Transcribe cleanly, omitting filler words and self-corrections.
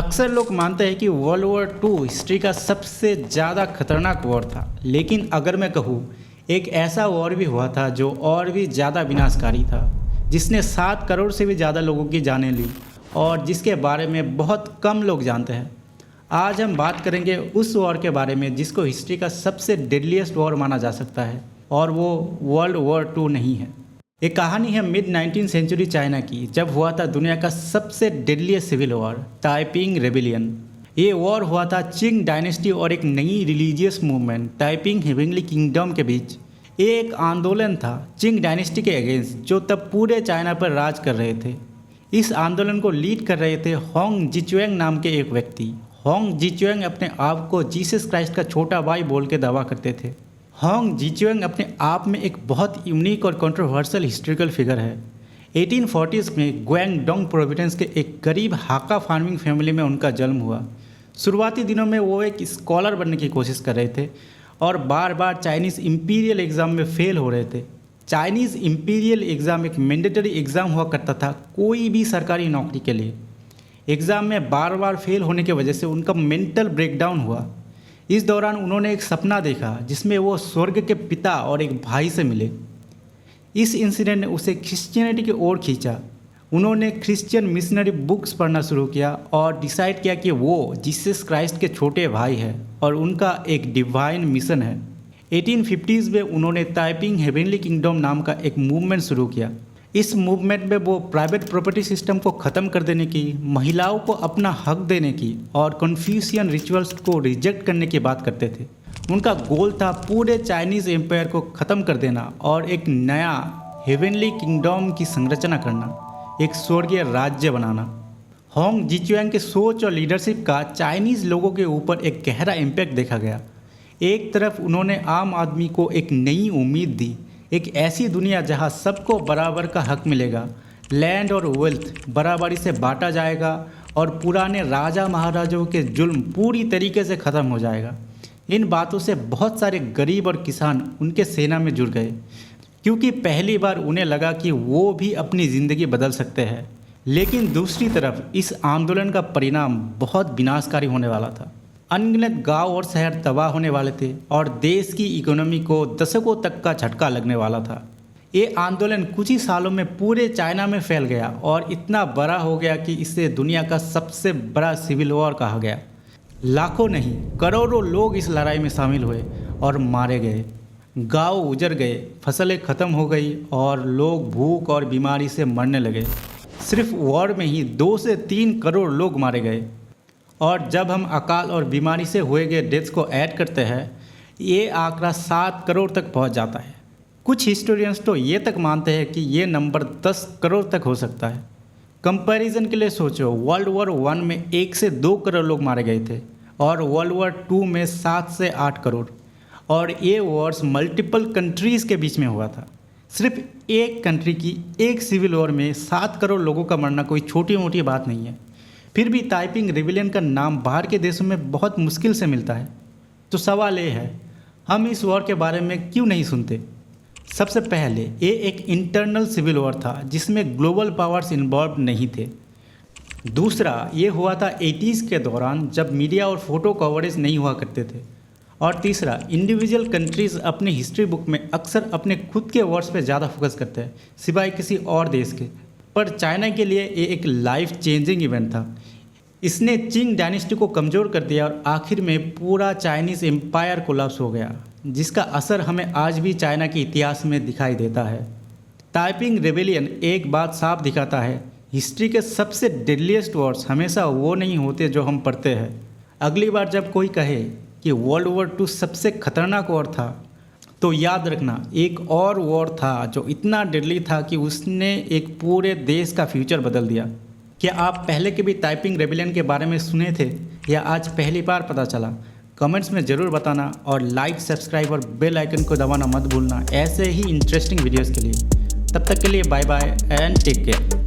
अक्सर लोग मानते हैं कि वर्ल्ड वॉर टू हिस्ट्री का सबसे ज़्यादा खतरनाक वॉर था, लेकिन अगर मैं कहूँ एक ऐसा वॉर भी हुआ था जो और भी ज़्यादा विनाशकारी था, जिसने 7 करोड़ से भी ज़्यादा लोगों की जानें ली और जिसके बारे में बहुत कम लोग जानते हैं। आज हम बात करेंगे उस वॉर के बारे में जिसको हिस्ट्री का सबसे डेडलीस्ट वॉर माना जा सकता है, और वो वर्ल्ड वॉर टू नहीं है। एक कहानी है मिड 19th सेंचुरी चाइना की, जब हुआ था दुनिया का सबसे deadliest civil war, Taiping rebellion. ये वॉर हुआ था चिंग डायनेस्टी और एक नई religious movement Taiping heavenly kingdom के बीच। ये एक आंदोलन था चिंग डायनेस्टी के अगेंस्ट, जो तब पूरे चाइना पर राज कर रहे थे। इस आंदोलन को लीड कर रहे थे होंग जिचुएंग नाम के एक व्यक्ति। होंग जिचुएंग अपने आप को जीसस क्राइस्ट का छोटा भाई बोल के दावा करते थे। होंग जिचुएंग अपने आप में एक बहुत यूनिक और कंट्रोवर्शियल हिस्टोरिकल फिगर है। 1840s में ग्वांगडोंग प्रोविंस के एक गरीब हाका फार्मिंग फैमिली में उनका जन्म हुआ। शुरुआती दिनों में वो एक स्कॉलर बनने की कोशिश कर रहे थे और बार बार चाइनीज़ इंपीरियल एग्ज़ाम में फेल हो रहे थे। चाइनीज़ इंपीरियल एग्ज़ाम एक मैंडेटरी एग्ज़ाम हुआ करता था कोई भी सरकारी नौकरी के लिए। एग्ज़ाम में बार बार फेल होने की वजह से उनका मेंटल ब्रेकडाउन हुआ। इस दौरान उन्होंने एक सपना देखा जिसमें वो स्वर्ग के पिता और एक भाई से मिले। इस इंसिडेंट ने उसे क्रिश्चियनिटी की ओर खींचा। उन्होंने क्रिश्चियन मिशनरी बुक्स पढ़ना शुरू किया और डिसाइड किया कि वो जीसस क्राइस्ट के छोटे भाई हैं और उनका एक डिवाइन मिशन है। 1850s में उन्होंने ताइपिंग हेवनली किंगडम नाम का एक मूवमेंट शुरू किया। इस मूवमेंट में वो प्राइवेट प्रॉपर्टी सिस्टम को ख़त्म कर देने की, महिलाओं को अपना हक देने की और कन्फ्यूशियन रिचुअल्स को रिजेक्ट करने की बात करते थे। उनका गोल था पूरे चाइनीज़ एम्पायर को ख़त्म कर देना और एक नया हेवनली किंगडम की संरचना करना, एक स्वर्गीय राज्य बनाना। होंग जिचुएंग के सोच और लीडरशिप का चाइनीज़ लोगों के ऊपर एक गहरा इम्पैक्ट देखा गया। एक तरफ उन्होंने आम आदमी को एक नई उम्मीद दी, एक ऐसी दुनिया जहां सबको बराबर का हक मिलेगा, लैंड और वेल्थ बराबरी से बांटा जाएगा और पुराने राजा महाराजाओं के जुल्म पूरी तरीके से ख़त्म हो जाएगा। इन बातों से बहुत सारे गरीब और किसान उनके सेना में जुड़ गए, क्योंकि पहली बार उन्हें लगा कि वो भी अपनी ज़िंदगी बदल सकते हैं। लेकिन दूसरी तरफ इस आंदोलन का परिणाम बहुत विनाशकारी होने वाला था। अनगिनत गांव और शहर तबाह होने वाले थे और देश की इकोनॉमी को दशकों तक का झटका लगने वाला था। ये आंदोलन कुछ ही सालों में पूरे चाइना में फैल गया और इतना बड़ा हो गया कि इसे दुनिया का सबसे बड़ा सिविल वॉर कहा गया। लाखों नहीं, करोड़ों लोग इस लड़ाई में शामिल हुए और मारे गए। गांव उजड़ गए, फसलें ख़त्म हो गई और लोग भूख और बीमारी से मरने लगे। सिर्फ वॉर में ही 2 से 3 करोड़ लोग मारे गए। और जब हम अकाल और बीमारी से हुए गए डेथ्स को ऐड करते हैं, ये आंकड़ा 7 करोड़ तक पहुंच जाता है। कुछ हिस्टोरियंस तो ये तक मानते हैं कि ये नंबर 10 करोड़ तक हो सकता है। कंपैरिजन के लिए सोचो, वर्ल्ड वॉर 1 में 1 से 2 करोड़ लोग मारे गए थे और वर्ल्ड वॉर 2 में 7 से 8 करोड़। और ये वॉर्स मल्टीपल कंट्रीज़ के बीच में हुआ था। सिर्फ एक कंट्री की एक सिविल वॉर में 7 करोड़ लोगों का मरना कोई छोटी मोटी बात नहीं है। फिर भी ताइपिंग रेबिलियन का नाम बाहर के देशों में बहुत मुश्किल से मिलता है। तो सवाल ये है, हम इस वॉर के बारे में क्यों नहीं सुनते? सबसे पहले, ये एक इंटरनल सिविल वॉर था जिसमें ग्लोबल पावर्स इन्वॉल्व नहीं थे। दूसरा, ये हुआ था 80s के दौरान, जब मीडिया और फोटो कवरेज नहीं हुआ करते थे। और तीसरा, इंडिविजुअल कंट्रीज़ अपने हिस्ट्री बुक में अक्सर अपने खुद के वॉर्स पे ज़्यादा फोकस करते हैं, सिवाय किसी और देश के। पर चाइना के लिए ये एक लाइफ चेंजिंग इवेंट था। इसने चिंग डायनेस्टी को कमज़ोर कर दिया और आखिर में पूरा चाइनीज़ एम्पायर कोलैप्स हो गया, जिसका असर हमें आज भी चाइना के इतिहास में दिखाई देता है। ताइपिंग रेबिलियन एक बात साफ दिखाता है, हिस्ट्री के सबसे डेडलीस्ट वॉर्स हमेशा वो नहीं होते जो हम पढ़ते हैं। अगली बार जब कोई कहे कि वर्ल्ड वॉर 2 सबसे खतरनाक वॉर था, तो याद रखना एक और वॉर था जो इतना डेडली था कि उसने एक पूरे देश का फ्यूचर बदल दिया। क्या आप पहले के भी ताइपिंग रेबिलियन के बारे में सुने थे या आज पहली बार पता चला? कमेंट्स में ज़रूर बताना और लाइक, सब्सक्राइब और बेल आइकन को दबाना मत भूलना ऐसे ही इंटरेस्टिंग वीडियोज़ के लिए। तब तक के लिए bye bye and take care.